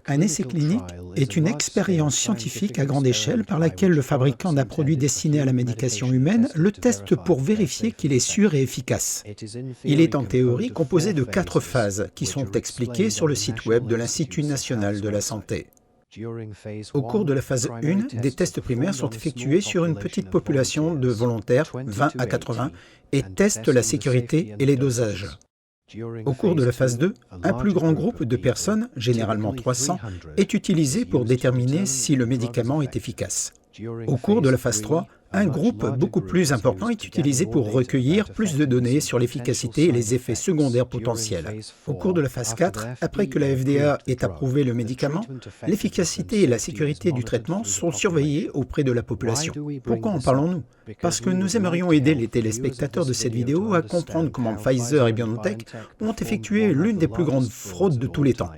Un essai clinique est une expérience scientifique à grande échelle par laquelle le fabricant d'un produit destiné à la médication humaine le teste pour vérifier qu'il est sûr et efficace. Il est en théorie composé de 4 phases qui sont expliquées sur le site web de l'Institut national de la santé. Au cours de la phase 1, des tests primaires sont effectués sur une petite population de volontaires, 20 à 80, et testent la sécurité et les dosages. Au cours de la phase 2, un plus grand groupe de personnes, généralement 300, est utilisé pour déterminer si le médicament est efficace. Au cours de la phase 3, un groupe beaucoup plus important est utilisé pour recueillir plus de données sur l'efficacité et les effets secondaires potentiels. Au cours de la phase 4, après que la FDA ait approuvé le médicament, l'efficacité et la sécurité du traitement sont surveillées auprès de la population. Pourquoi en parlons-nous? Parce que nous aimerions aider les téléspectateurs de cette vidéo à comprendre comment Pfizer et BioNTech ont effectué l'une des plus grandes fraudes de tous les temps,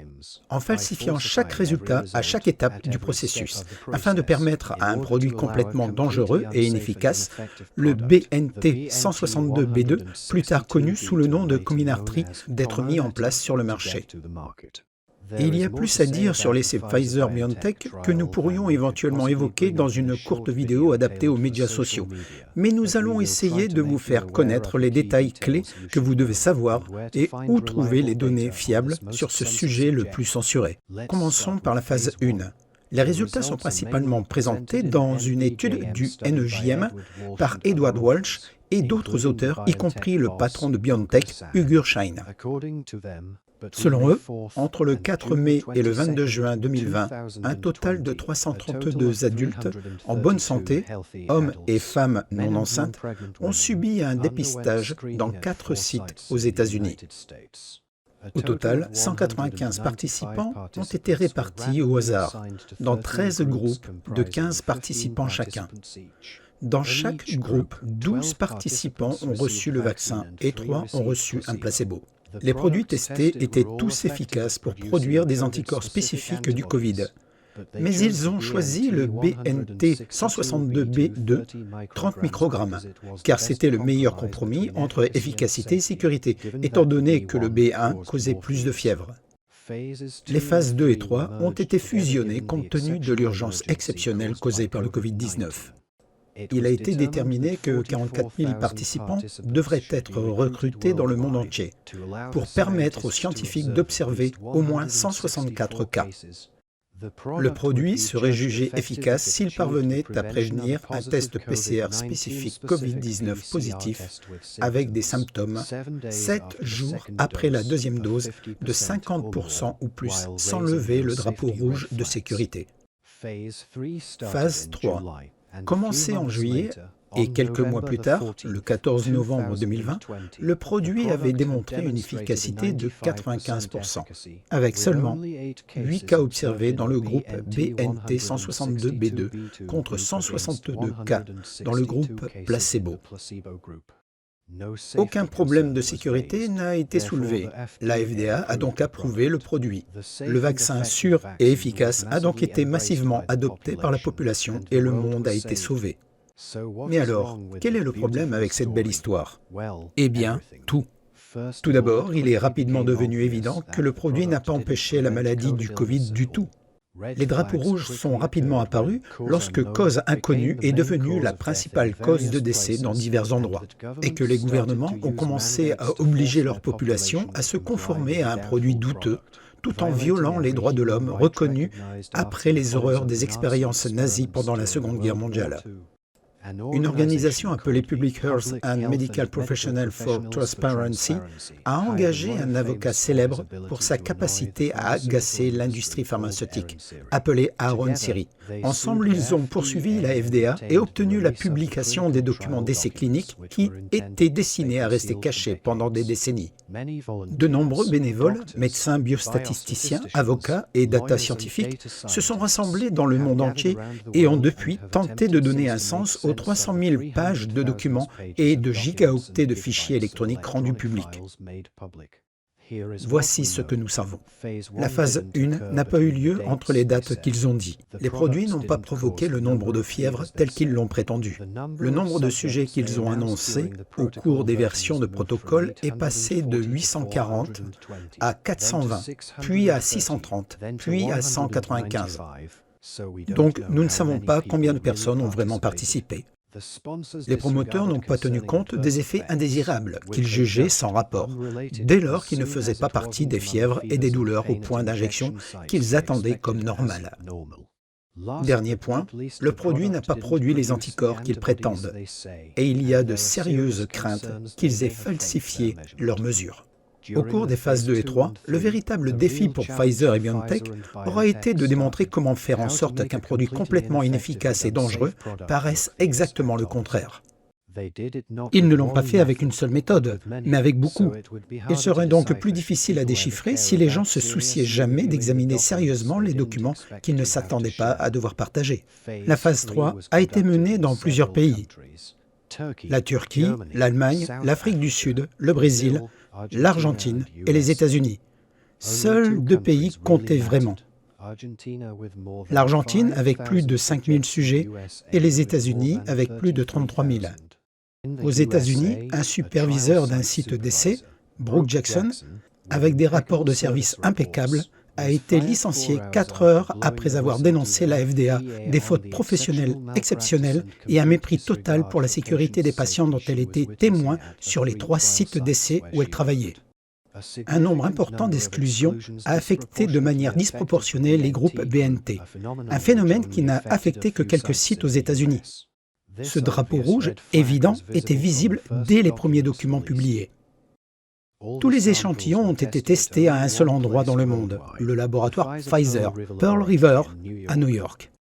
en falsifiant chaque résultat à chaque étape du processus, afin de permettre à un produit complètement dangereux et inefficace, le BNT 162B2, plus tard connu sous le nom de Comirnaty, d'être mis en place sur le marché. Il y a plus à dire sur l'essai Pfizer-BioNTech que nous pourrions éventuellement évoquer dans une courte vidéo adaptée aux médias sociaux, mais nous allons essayer de vous faire connaître les détails clés que vous devez savoir et où trouver les données fiables sur ce sujet le plus censuré. Commençons par la phase 1. Les résultats sont principalement présentés dans une étude du NEJM par Edward Walsh et d'autres auteurs, y compris le patron de BioNTech, Ugur Sahin. Selon eux, entre le 4 mai et le 22 juin 2020, un total de 332 adultes en bonne santé, hommes et femmes non enceintes, ont subi un dépistage dans 4 sites aux États-Unis. Au total, 195 participants ont été répartis au hasard, dans 13 groupes de 15 participants chacun. Dans chaque groupe, 12 participants ont reçu le vaccin et 3 ont reçu un placebo. Les produits testés étaient tous efficaces pour produire des anticorps spécifiques du Covid. Mais ils ont choisi le BNT 162B2, 30 microgrammes, car c'était le meilleur compromis entre efficacité et sécurité, étant donné que le B1 causait plus de fièvre. Les phases 2 et 3 ont été fusionnées compte tenu de l'urgence exceptionnelle causée par le Covid-19. Il a été déterminé que 44 000 participants devraient être recrutés dans le monde entier pour permettre aux scientifiques d'observer au moins 164 cas. Le produit serait jugé efficace s'il parvenait à prévenir un test PCR spécifique Covid-19 positif avec des symptômes 7 jours après la deuxième dose de 50% ou plus sans lever le drapeau rouge de sécurité. Phase 3. Commencé en juillet et quelques mois plus tard, le 14 novembre 2020, le produit avait démontré une efficacité de 95%, avec seulement 8 cas observés dans le groupe BNT 162B2 contre 162 cas dans le groupe placebo. Aucun problème de sécurité n'a été soulevé. La FDA a donc approuvé le produit. Le vaccin sûr et efficace a donc été massivement adopté par la population et le monde a été sauvé. Mais alors, quel est le problème avec cette belle histoire? Eh bien, tout. Tout d'abord, il est rapidement devenu évident que le produit n'a pas empêché la maladie du Covid du tout. Les drapeaux rouges sont rapidement apparus lorsque cause inconnue est devenue la principale cause de décès dans divers endroits et que les gouvernements ont commencé à obliger leur population à se conformer à un produit douteux tout en violant les droits de l'homme reconnus après les horreurs des expériences nazies pendant la Seconde Guerre mondiale. Une organisation appelée Public Health and Medical Professionals for Transparency a engagé un avocat célèbre pour sa capacité à agacer l'industrie pharmaceutique, appelé Aaron Siri. Ensemble, ils ont poursuivi la FDA et obtenu la publication des documents d'essais cliniques qui étaient destinés à rester cachés pendant des décennies. De nombreux bénévoles, médecins, biostatisticiens, avocats et data scientifiques se sont rassemblés dans le monde entier et ont depuis tenté de donner un sens aux 300 000 pages de documents et de gigaoctets de fichiers électroniques rendus publics. Voici ce que nous savons. La phase 1 n'a pas eu lieu entre les dates qu'ils ont dit. Les produits n'ont pas provoqué le nombre de fièvres tel qu'ils l'ont prétendu. Le nombre de sujets qu'ils ont annoncé au cours des versions de protocole est passé de 840 à 420, puis à 630, puis à 195. Donc, nous ne savons pas combien de personnes ont vraiment participé. Les promoteurs n'ont pas tenu compte des effets indésirables qu'ils jugeaient sans rapport, dès lors qu'ils ne faisaient pas partie des fièvres et des douleurs au point d'injection qu'ils attendaient comme normales. Dernier point, le produit n'a pas produit les anticorps qu'ils prétendent, et il y a de sérieuses craintes qu'ils aient falsifié leurs mesures. Au cours des phases 2 et 3, le véritable défi pour Pfizer et BioNTech aura été de démontrer comment faire en sorte qu'un produit complètement inefficace et dangereux paraisse exactement le contraire. Ils ne l'ont pas fait avec une seule méthode, mais avec beaucoup. Il serait donc plus difficile à déchiffrer si les gens se souciaient jamais d'examiner sérieusement les documents qu'ils ne s'attendaient pas à devoir partager. La phase 3 a été menée dans plusieurs pays. La Turquie, l'Allemagne, l'Afrique du Sud, le Brésil, l'Argentine et les États-Unis. Seuls 2 pays comptaient vraiment. L'Argentine avec plus de 5000 sujets et les États-Unis avec plus de 33 000. Aux États-Unis, un superviseur d'un site d'essai, Brooke Jackson, avec des rapports de service impeccables, a été licencié 4 heures après avoir dénoncé la FDA, des fautes professionnelles exceptionnelles et un mépris total pour la sécurité des patients dont elle était témoin sur les 3 sites d'essai où elle travaillait. Un nombre important d'exclusions a affecté de manière disproportionnée les groupes BNT, un phénomène qui n'a affecté que quelques sites aux États-Unis. Ce drapeau rouge, évident, était visible dès les premiers documents publiés. Tous les échantillons ont été testés à un seul endroit dans le monde, le laboratoire Pfizer, Pearl River, à New York.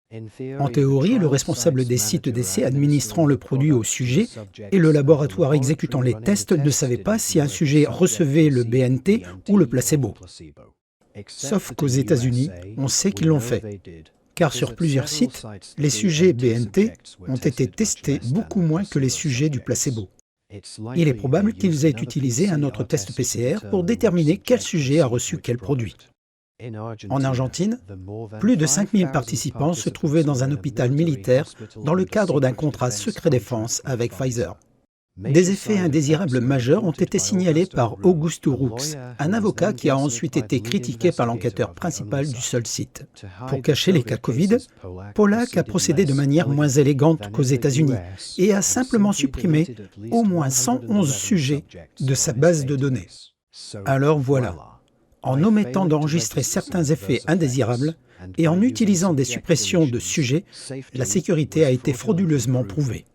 En théorie, le responsable des sites d'essai administrant le produit au sujet et le laboratoire exécutant les tests ne savaient pas si un sujet recevait le BNT ou le placebo. Sauf qu'aux États-Unis, on sait qu'ils l'ont fait. Car sur plusieurs sites, les sujets BNT ont été testés beaucoup moins que les sujets du placebo. Il est probable qu'ils aient utilisé un autre test PCR pour déterminer quel sujet a reçu quel produit. En Argentine, plus de 5000 participants se trouvaient dans un hôpital militaire dans le cadre d'un contrat secret défense avec Pfizer. Des effets indésirables majeurs ont été signalés par Augusto Roux, un avocat qui a ensuite été critiqué par l'enquêteur principal du seul site. Pour cacher les cas Covid, Pollack a procédé de manière moins élégante qu'aux États-Unis et a simplement supprimé au moins 111 sujets de sa base de données. Alors voilà, en omettant d'enregistrer certains effets indésirables et en utilisant des suppressions de sujets, la sécurité a été frauduleusement prouvée.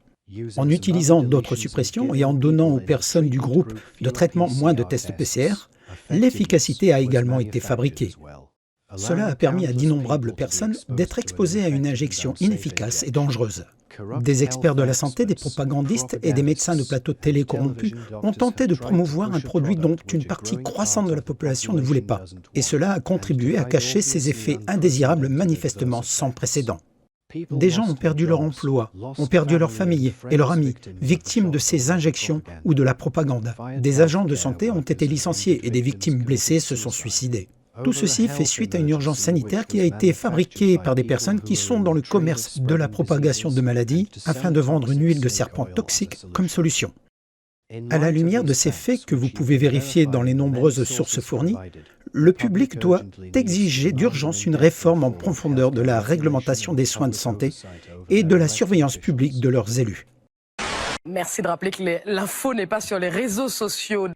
En utilisant d'autres suppressions et en donnant aux personnes du groupe de traitement moins de tests PCR, l'efficacité a également été fabriquée. Cela a permis à d'innombrables personnes d'être exposées à une injection inefficace et dangereuse. Des experts de la santé, des propagandistes et des médecins de plateaux de télé corrompus ont tenté de promouvoir un produit dont une partie croissante de la population ne voulait pas. Et cela a contribué à cacher ces effets indésirables manifestement sans précédent. Des gens ont perdu leur emploi, ont perdu leur famille et leurs amis, victimes de ces injections ou de la propagande. Des agents de santé ont été licenciés et des victimes blessées se sont suicidées. Tout ceci fait suite à une urgence sanitaire qui a été fabriquée par des personnes qui sont dans le commerce de la propagation de maladies afin de vendre une huile de serpent toxique comme solution. À la lumière de ces faits que vous pouvez vérifier dans les nombreuses sources fournies, le public doit exiger d'urgence une réforme en profondeur de la réglementation des soins de santé et de la surveillance publique de leurs élus. Merci de rappeler que l'info n'est pas sur les réseaux sociaux.